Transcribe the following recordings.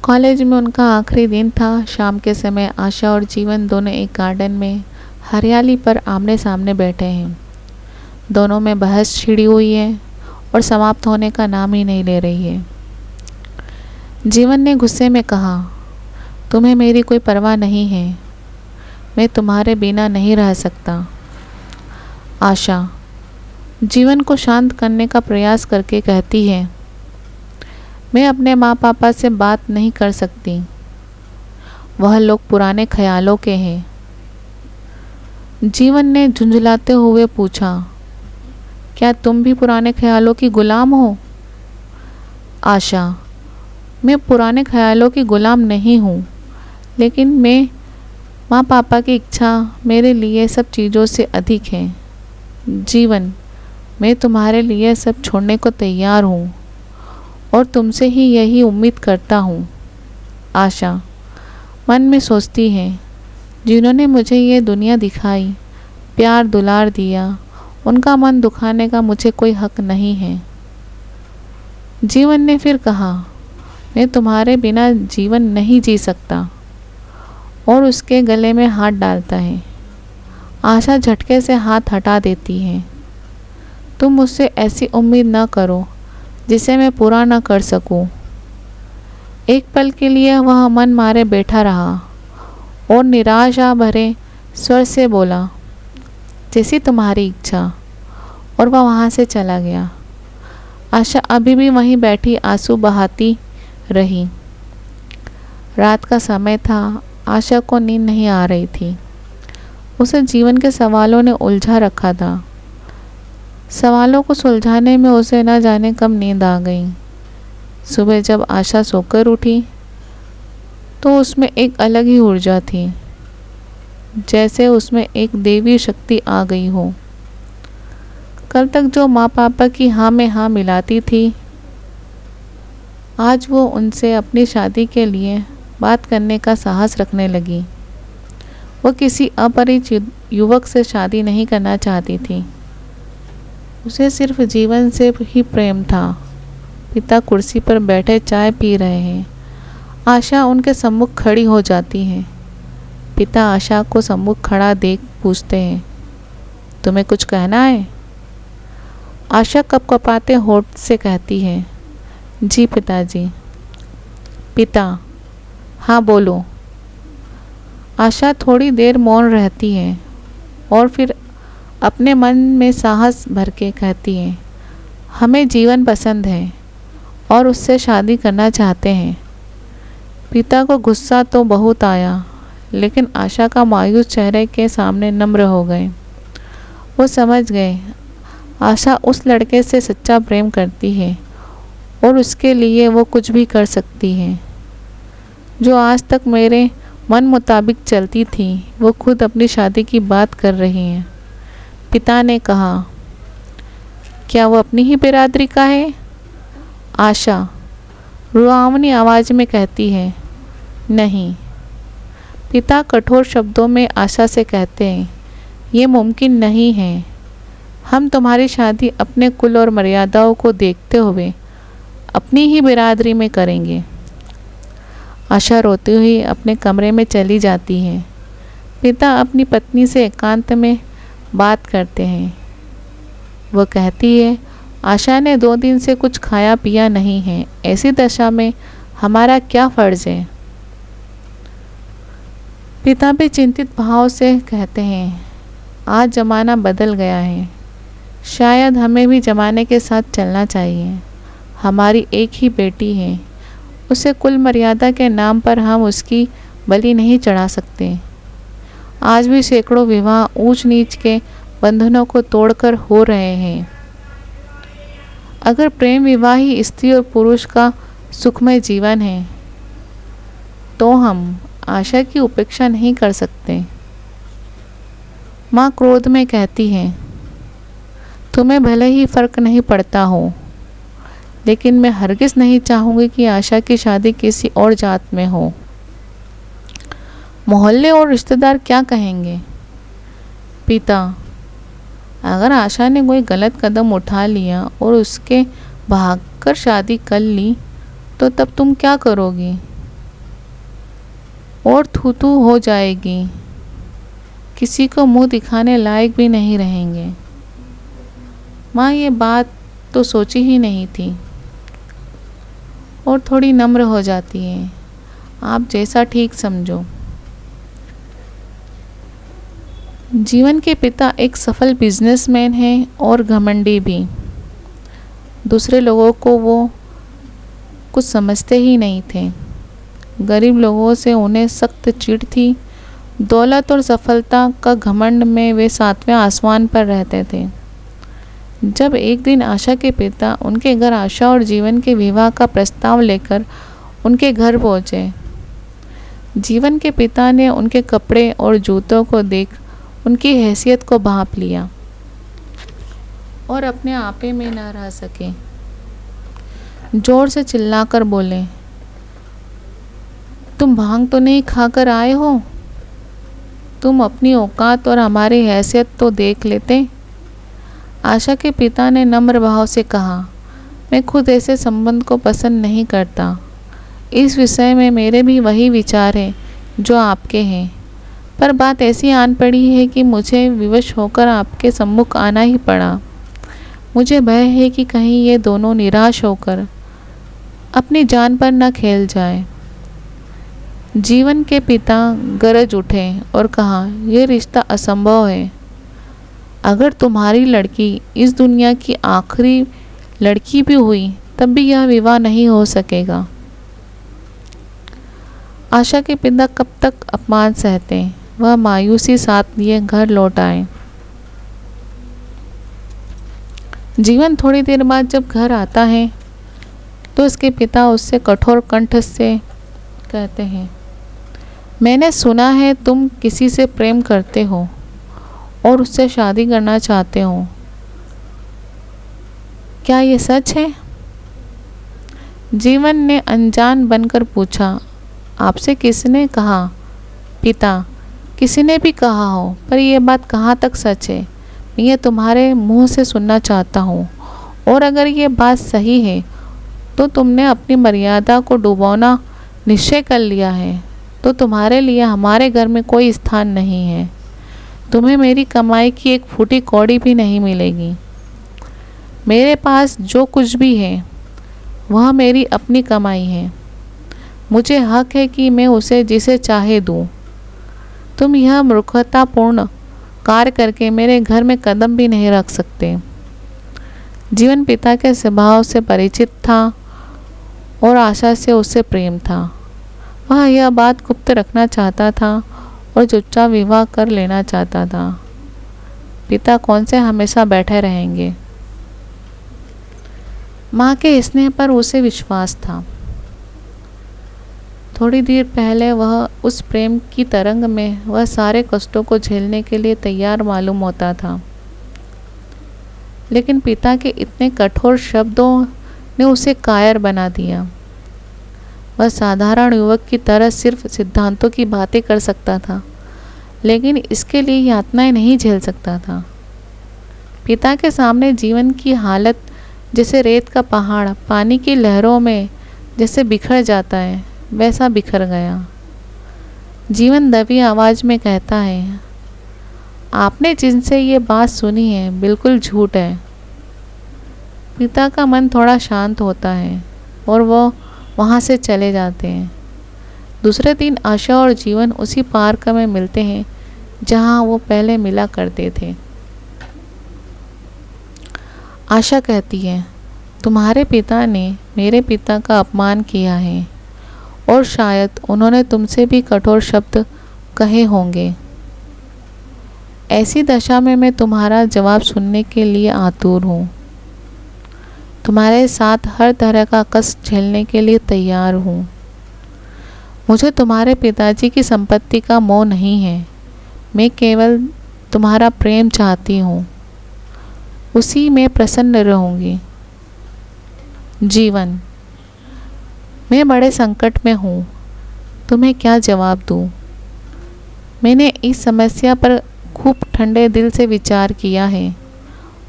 College में उनका आखिरी दिन था। शाम के समय आशा और जीवन दोनों एक गार्डन में हरियाली पर आमने सामने बैठे हैं। दोनों में बहस छिड़ी हुई है और समाप्त होने का नाम ही नहीं ले रही है। जीवन ने गुस्से में कहा, तुम्हें मेरी कोई परवाह नहीं है, मैं तुम्हारे बिना नहीं रह सकता। आशा जीवन को शांत करने का प्रयास करके कहती है, मैं अपने माँ पापा से बात नहीं कर सकती, वह लोग पुराने ख्यालों के हैं। जीवन ने झुंझलाते हुए पूछा, क्या तुम भी पुराने ख्यालों की गुलाम हो? आशा, मैं पुराने ख्यालों की गुलाम नहीं हूँ, लेकिन मैं माँ पापा की इच्छा मेरे लिए सब चीज़ों से अधिक है। जीवन, मैं तुम्हारे लिए सब छोड़ने को तैयार हूँ और तुमसे ही यही उम्मीद करता हूँ। आशा मन में सोचती है, जिन्होंने मुझे ये दुनिया दिखाई, प्यार दुलार दिया, उनका मन दुखाने का मुझे कोई हक नहीं है। जीवन ने फिर कहा, मैं तुम्हारे बिना जीवन नहीं जी सकता, और उसके गले में हाथ डालता है। आशा झटके से हाथ हटा देती है। तुम मुझसे ऐसी उम्मीद न करो जिसे मैं पूरा न कर सकूं। एक पल के लिए वह मन मारे बैठा रहा और निराशा भरे स्वर से बोला, जैसी तुम्हारी इच्छा, और वह वहाँ से चला गया। आशा अभी भी वहीं बैठी आंसू बहाती रही। रात का समय था। आशा को नींद नहीं आ रही थी। उसे जीवन के सवालों ने उलझा रखा था। सवालों को सुलझाने में उसे न जाने कब नींद आ गई। सुबह जब आशा सोकर उठी तो उसमें एक अलग ही ऊर्जा थी, जैसे उसमें एक देवी शक्ति आ गई हो। कल तक जो माँ पापा की हाँ में हाँ मिलाती थी, आज वो उनसे अपनी शादी के लिए बात करने का साहस रखने लगी। वो किसी अपरिचित युवक से शादी नहीं करना चाहती थी। उसे सिर्फ जीवन से ही प्रेम था। पिता कुर्सी पर बैठे चाय पी रहे हैं। आशा उनके सम्मुख खड़ी हो जाती है। पिता आशा को सम्मुख खड़ा देख पूछते हैं, तुम्हें कुछ कहना है? आशा कपकपाते होठ से कहती है, जी पिताजी। पिता, हाँ बोलो। आशा थोड़ी देर मौन रहती है और फिर अपने मन में साहस भर के कहती है, हमें जीवन पसंद है और उससे शादी करना चाहते हैं। पिता को गुस्सा तो बहुत आया, लेकिन आशा का मायूस चेहरे के सामने नम्र हो गए। वो समझ गए आशा उस लड़के से सच्चा प्रेम करती है और उसके लिए वो कुछ भी कर सकती है। जो आज तक मेरे मन मुताबिक चलती थी, वो खुद अपनी शादी की बात कर रही हैं। पिता ने कहा, क्या वो अपनी ही बिरादरी का है? आशा रुआवनी आवाज़ में कहती है, नहीं। पिता कठोर शब्दों में आशा से कहते हैं, ये मुमकिन नहीं है। हम तुम्हारी शादी अपने कुल और मर्यादाओं को देखते हुए अपनी ही बिरादरी में करेंगे। आशा रोती हुई अपने कमरे में चली जाती है। पिता अपनी पत्नी से एकांत में बात करते हैं। वह कहती है, आशा ने 2 दिन से कुछ खाया पिया नहीं है, ऐसी दशा में हमारा क्या फ़र्ज़ है? पिता भी चिंतित भाव से कहते हैं, आज ज़माना बदल गया है, शायद हमें भी ज़माने के साथ चलना चाहिए। हमारी एक ही बेटी है, उसे कुल मर्यादा के नाम पर हम उसकी बलि नहीं चढ़ा सकते। आज भी सैकड़ों विवाह ऊंच नीच के बंधनों को तोड़कर हो रहे हैं। अगर प्रेम विवाह ही स्त्री और पुरुष का सुखमय जीवन है, तो हम आशा की उपेक्षा नहीं कर सकते। माँ क्रोध में कहती है, तुम्हें भले ही फर्क नहीं पड़ता हो, लेकिन मैं हरगिज़ नहीं चाहूँगी कि आशा की शादी किसी और जात में हो। मोहल्ले और रिश्तेदार क्या कहेंगे? पिता, अगर आशा ने कोई गलत कदम उठा लिया और उसके भागकर शादी कर ली तो तब तुम क्या करोगी? और थू थू हो जाएगी, किसी को मुंह दिखाने लायक भी नहीं रहेंगे। माँ ये बात तो सोची ही नहीं थी और थोड़ी नम्र हो जाती है। आप जैसा ठीक समझो। जीवन के पिता एक सफल बिजनेसमैन हैं और घमंडी भी। दूसरे लोगों को वो कुछ समझते ही नहीं थे। गरीब लोगों से उन्हें सख्त चिढ़ थी। दौलत और सफलता का घमंड में वे सातवें आसमान पर रहते थे। जब एक दिन आशा के पिता उनके घर आशा और जीवन के विवाह का प्रस्ताव लेकर उनके घर पहुंचे, जीवन के पिता ने उनके कपड़े और जूतों को देख उनकी हैसियत को भांप लिया और अपने आपे में न रह सके। जोर से चिल्लाकर बोले, तुम भांग तो नहीं खाकर आए हो? तुम अपनी औकात और हमारी हैसियत तो देख लेते। आशा के पिता ने नम्र भाव से कहा, मैं खुद ऐसे संबंध को पसंद नहीं करता। इस विषय में मेरे भी वही विचार हैं जो आपके हैं, पर बात ऐसी आन पड़ी है कि मुझे विवश होकर आपके सम्मुख आना ही पड़ा। मुझे भय है कि कहीं ये दोनों निराश होकर अपनी जान पर न खेल जाए। जीवन के पिता गरज उठे और कहा, यह रिश्ता असंभव है। अगर तुम्हारी लड़की इस दुनिया की आखिरी लड़की भी हुई तब भी यह विवाह नहीं हो सकेगा। आशा के पिता कब तक अपमान सहते? वह मायूसी साथ लिए घर लौट आए। जीवन थोड़ी देर बाद जब घर आता है तो उसके पिता उससे कठोर कंठ से कहते हैं, मैंने सुना है तुम किसी से प्रेम करते हो और उससे शादी करना चाहते हो। क्या ये सच है? जीवन ने अनजान बनकर पूछा, आपसे किसने कहा? पिता, किसी ने भी कहा हो, पर यह बात कहाँ तक सच है मैं ये तुम्हारे मुंह से सुनना चाहता हूँ। और अगर ये बात सही है तो तुमने अपनी मर्यादा को डुबोना निश्चय कर लिया है, तो तुम्हारे लिए हमारे घर में कोई स्थान नहीं है। तुम्हें मेरी कमाई की एक फूटी कौड़ी भी नहीं मिलेगी। मेरे पास जो कुछ भी है वह मेरी अपनी कमाई है। मुझे हक है कि मैं उसे जिसे चाहे दूँ। तुम यह मूर्खतापूर्ण कार्य करके मेरे घर में कदम भी नहीं रख सकते। जीवन पिता के स्वभाव से परिचित था और आशा से उससे प्रेम था। वह यह बात गुप्त रखना चाहता था और चुपचाप विवाह कर लेना चाहता था। पिता कौन से हमेशा बैठे रहेंगे। माँ के स्नेह पर उसे विश्वास था। थोड़ी देर पहले वह उस प्रेम की तरंग में वह सारे कष्टों को झेलने के लिए तैयार मालूम होता था, लेकिन पिता के इतने कठोर शब्दों ने उसे कायर बना दिया। वह साधारण युवक की तरह सिर्फ सिद्धांतों की बातें कर सकता था, लेकिन इसके लिए यातनाएं नहीं झेल सकता था। पिता के सामने जीवन की हालत जैसे रेत का पहाड़ पानी की लहरों में जैसे बिखर जाता है, वैसा बिखर गया। जीवन दबी आवाज़ में कहता है, आपने जिनसे ये बात सुनी है बिल्कुल झूठ है। पिता का मन थोड़ा शांत होता है और वो वहाँ से चले जाते हैं। दूसरे दिन आशा और जीवन उसी पार्क में मिलते हैं जहाँ वो पहले मिला करते थे। आशा कहती है, तुम्हारे पिता ने मेरे पिता का अपमान किया है और शायद उन्होंने तुमसे भी कठोर शब्द कहे होंगे। ऐसी दशा में मैं तुम्हारा जवाब सुनने के लिए आतुर हूँ। तुम्हारे साथ हर तरह का कष्ट झेलने के लिए तैयार हूँ। मुझे तुम्हारे पिताजी की संपत्ति का मोह नहीं है। मैं केवल तुम्हारा प्रेम चाहती हूँ, उसी में प्रसन्न रहूँगी। जीवन, मैं बड़े संकट में हूँ, तुम्हें क्या जवाब दूँ। मैंने इस समस्या पर खूब ठंडे दिल से विचार किया है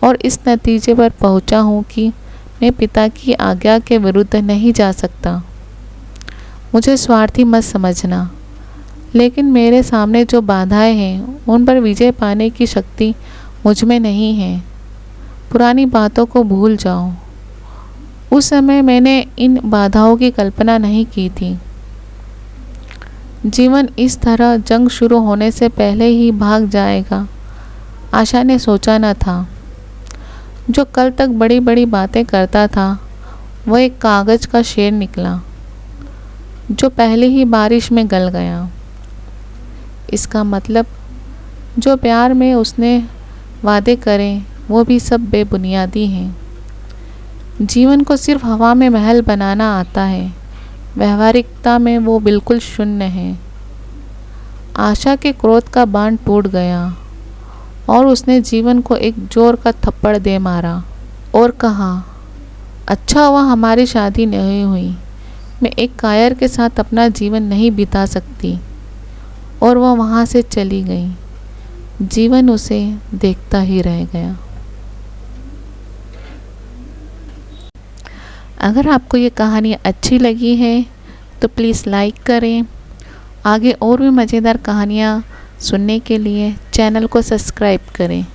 और इस नतीजे पर पहुंचा हूँ कि मैं पिता की आज्ञा के विरुद्ध नहीं जा सकता। मुझे स्वार्थी मत समझना, लेकिन मेरे सामने जो बाधाएं हैं उन पर विजय पाने की शक्ति मुझ में नहीं है। पुरानी बातों को भूल जाओ। उस समय मैंने इन बाधाओं की कल्पना नहीं की थी। जीवन इस तरह जंग शुरू होने से पहले ही भाग जाएगा, आशा ने सोचा न था। जो कल तक बड़ी बड़ी बातें करता था वह एक कागज़ का शेर निकला जो पहले ही बारिश में गल गया। इसका मतलब जो प्यार में उसने वादे करें वो भी सब बेबुनियादी हैं। जीवन को सिर्फ हवा में महल बनाना आता है, व्यवहारिकता में वो बिल्कुल शून्य है। आशा के क्रोध का बांध टूट गया और उसने जीवन को एक जोर का थप्पड़ दे मारा और कहा, अच्छा हुआ हमारी शादी नहीं हुई। मैं एक कायर के साथ अपना जीवन नहीं बिता सकती। और वह वहाँ से चली गई। जीवन उसे देखता ही रह गया। अगर आपको ये कहानी अच्छी लगी है तो प्लीज़ लाइक करें। आगे और भी मज़ेदार कहानियाँ सुनने के लिए चैनल को सब्सक्राइब करें।